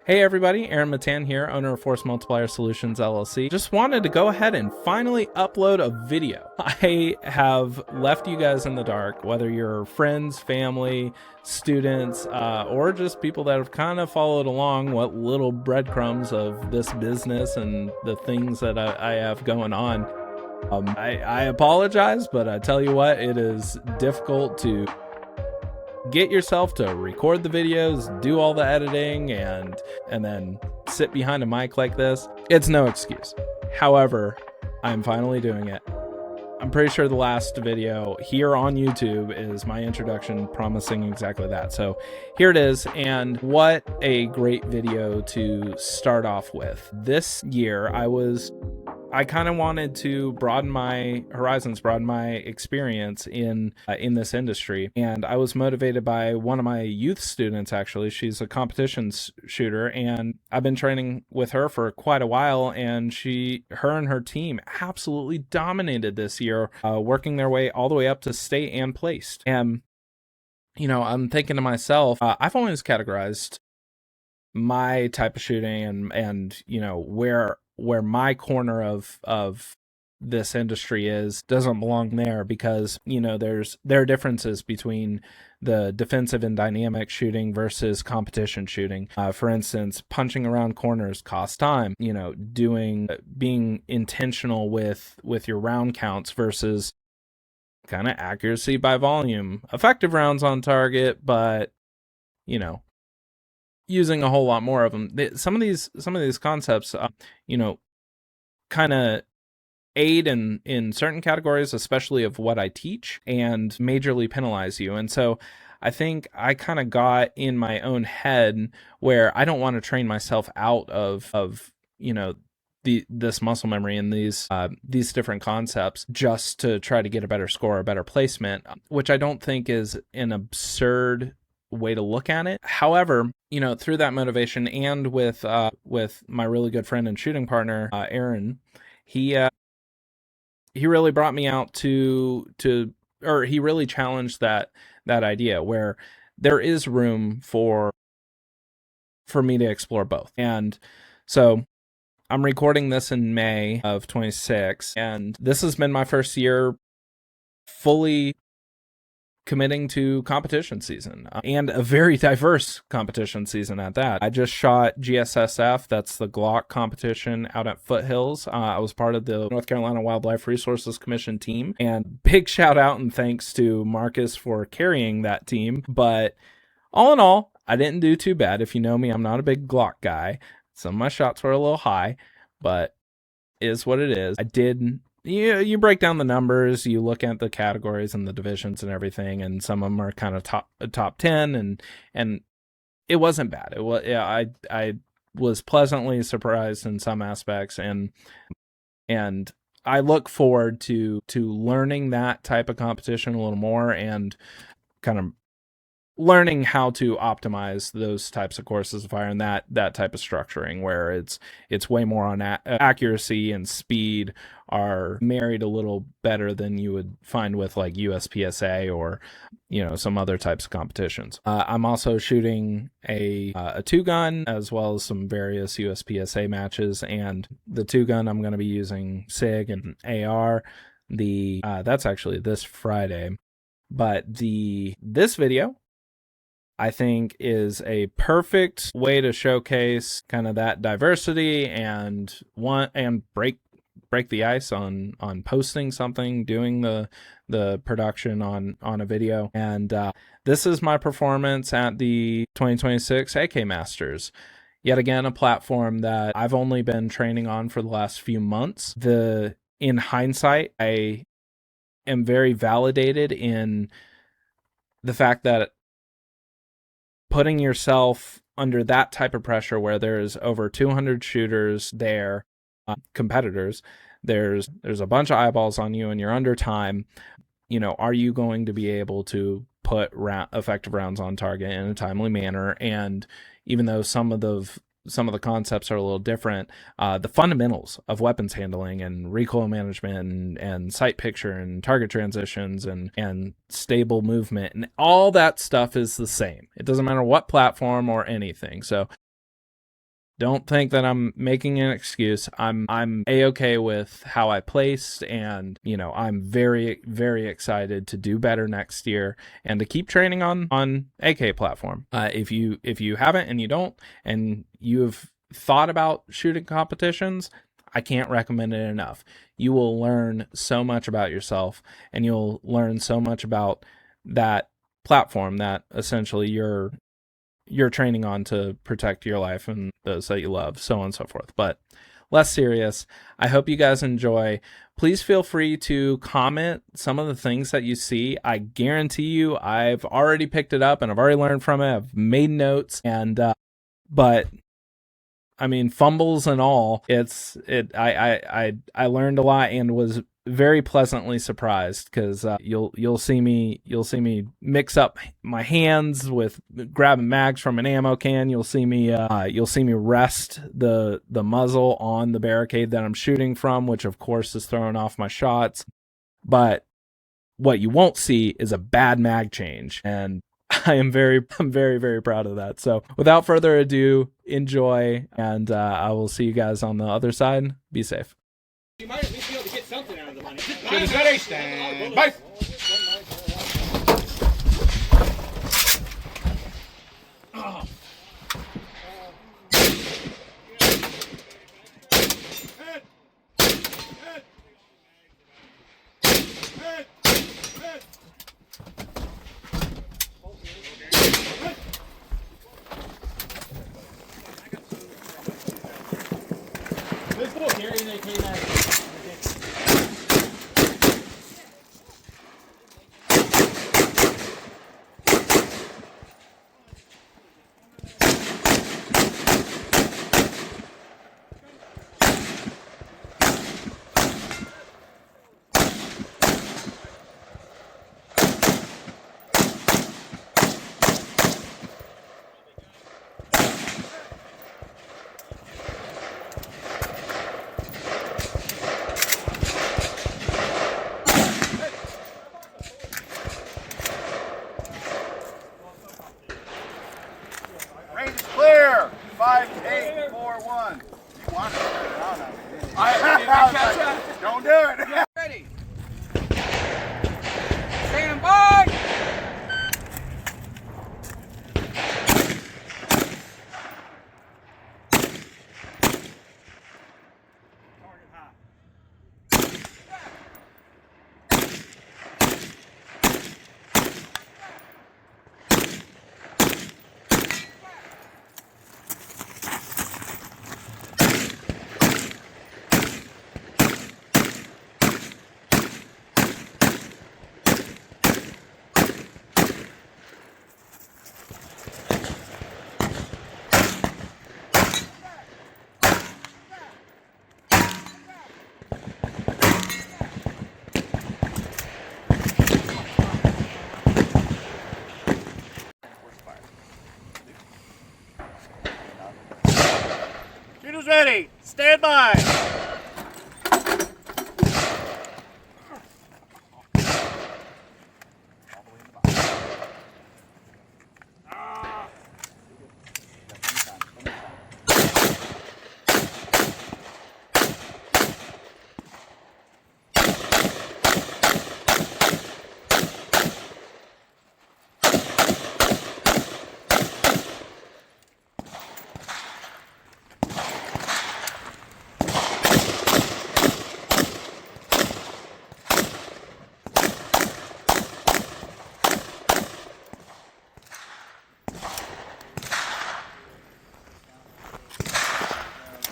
Hey everybody, Aaron Matan here, owner of Force Multiplier Solutions LLC. Just wanted to go ahead and finally upload a video. I have left you guys in the dark, whether you're friends, family, students, or just people that have kind of followed along what little breadcrumbs of this business and the things that I have going on. I apologize, but I tell you what, it is difficult to get yourself to record the videos, do all the editing, and then sit behind a mic like this. It's no excuse. However, I'm finally doing it. I'm pretty sure the last video here on YouTube is my introduction promising exactly that. So here it is, and what a great video to start off with. This year, I kind of wanted to broaden my horizons, broaden my experience in this industry. And I was motivated by one of my youth students, actually. She's a competitions shooter, and I've been training with her for quite a while. And her and her team absolutely dominated this year, working their way all the way up to state and placed. And, I'm thinking to myself, I've always categorized my type of shooting and where my corner of this industry doesn't belong there, because there are differerences between the defensive and dynamic shooting versus competition shooting. For instance, punching around corners costs time. Being intentional with your round counts versus kind of accuracy by volume. Effective rounds on target, but using a whole lot more of them. Some of these concepts, kind of aid in certain categories, especially of what I teach, and majorly penalize you. And so I think I kind of got in my own head where I don't want to train myself out of this muscle memory and these different concepts just to try to get a better score, a better placement, which I don't think is an absurd way to look at it. However, through that motivation and with my really good friend and shooting partner, Aaron, he really brought me out or he really challenged that idea where there is room for me to explore both. And so I'm recording this in May of 26, and this has been my first year fully committing to competition season, and a very diverse competition season at that. I just shot GSSF, that's the Glock competition out at Foothills. I was part of the North Carolina Wildlife Resources Commission team, and big shout out and thanks to Marcus for carrying that team. But all in all, I didn't do too bad. If you know me, I'm not a big Glock guy. Some of my shots were a little high, but it is what it is. I did. You break down the numbers, you look at the categories and the divisions and everything, and some of them are kind of top 10, and it wasn't bad. It was, yeah, I was pleasantly surprised in some aspects, and I look forward to learning that type of competition a little more and kind of learning how to optimize those types of courses of fire and that type of structuring where it's way more on accuracy and speed are married a little better than you would find with like USPSA or some other types of competitions. I'm also shooting a two gun as well as some various USPSA matches, and the two gun I'm going to be using SIG and AR. That's actually this Friday, but this video I think is a perfect way to showcase kind of that diversity and break the ice on posting something, doing the production on a video. And this is my performance at the 2026 AK Masters. Yet again, a platform that I've only been training on for the last few months. In hindsight, I am very validated in the fact that putting yourself under that type of pressure where there's over 200 shooters there, competitors, there's a bunch of eyeballs on you and you're under time, are you going to be able to put effective rounds on target in a timely manner? And even though some of the concepts are a little different, the fundamentals of weapons handling and recoil management and sight picture and target transitions and stable movement and all that stuff is the same. It doesn't matter what platform or anything. So Don't think that I'm making an excuse. I'm A-okay with how I placed, and I'm very, very excited to do better next year and to keep training on AK platform. If you haven't and you don't, and you've thought about shooting competitions, I can't recommend it enough. You will learn so much about yourself, and you'll learn so much about that platform that essentially you're training on to protect your life and those that you love, so on and so forth. But less serious, I hope you guys enjoy. Please feel free to comment some of the things that you see. I guarantee you I've already picked it up and I've already learned from it. I've made notes, and but I mean, fumbles and all, I learned a lot and was very pleasantly surprised, because you'll see me mix up my hands with grabbing mags from an ammo can. You'll see me rest the muzzle on the barricade that I'm shooting from, which of course is throwing off my shots. But what you won't see is a bad mag change, and I'm very, very proud of that. So without further ado, enjoy, and I will see you guys on the other side. Be safe. You might at least be able to get something out of the money. Ready, stand by. Range clear. 5-8-4-1. You want to turn it on? Don't do it. Ready. Stand by. Target high. Shooters ready. Stand by.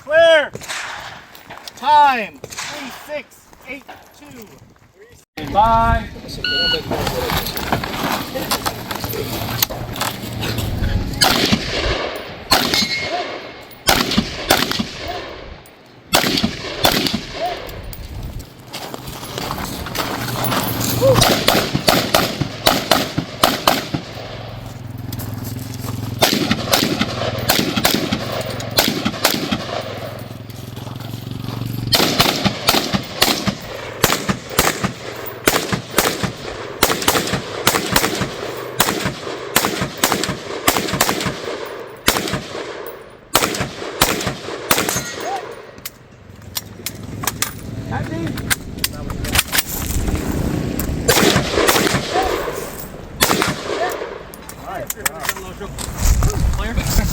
Clear. Time 3682. Stand by.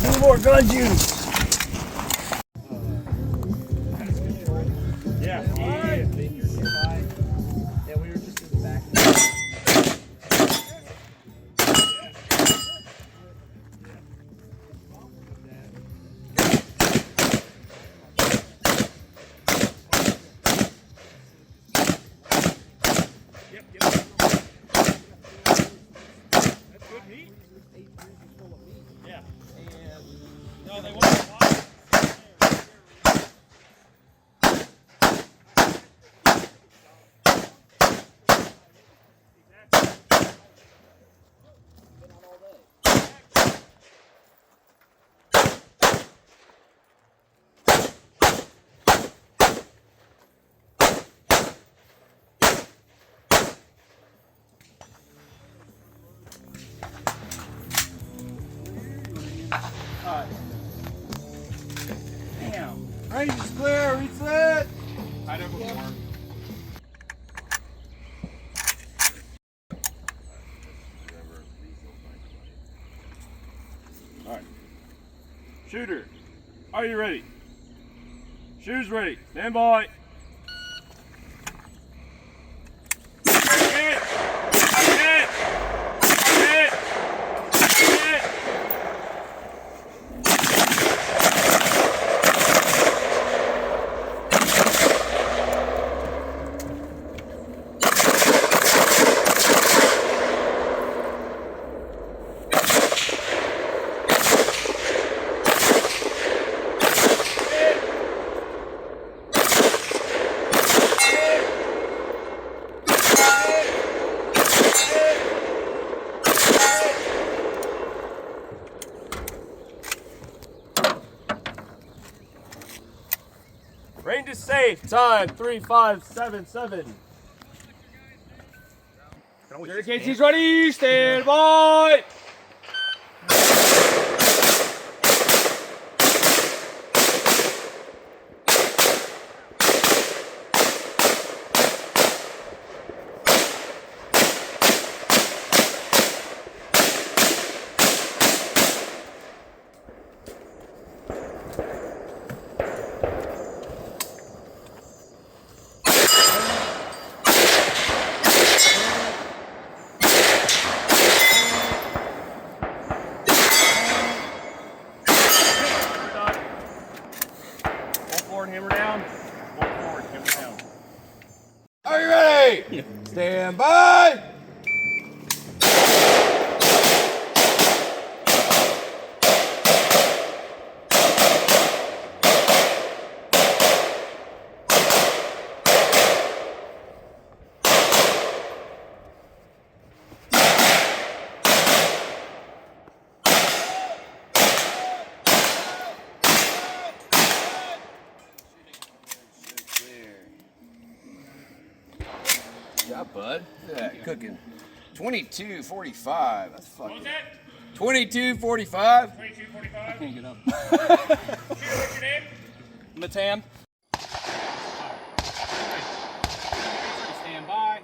Need more gun juice. Yeah. Yeah, we were just in the back. No, they want Damn. Range is clear, reset. I know before. Alright. Shooter, are you ready? Shoes ready. Stand by. Hit! Hit! Hit! Hit! Range is safe. Time 3577. Casey's ready. Stand by. Hammer down. Roll forward, hammer down. Are you ready? Stand by. Good job, bud. Look at that, cooking. 22:45. That's fucking. What was that? 22:45. 22:45. Can't get up. What's your name? Matan. Stand by.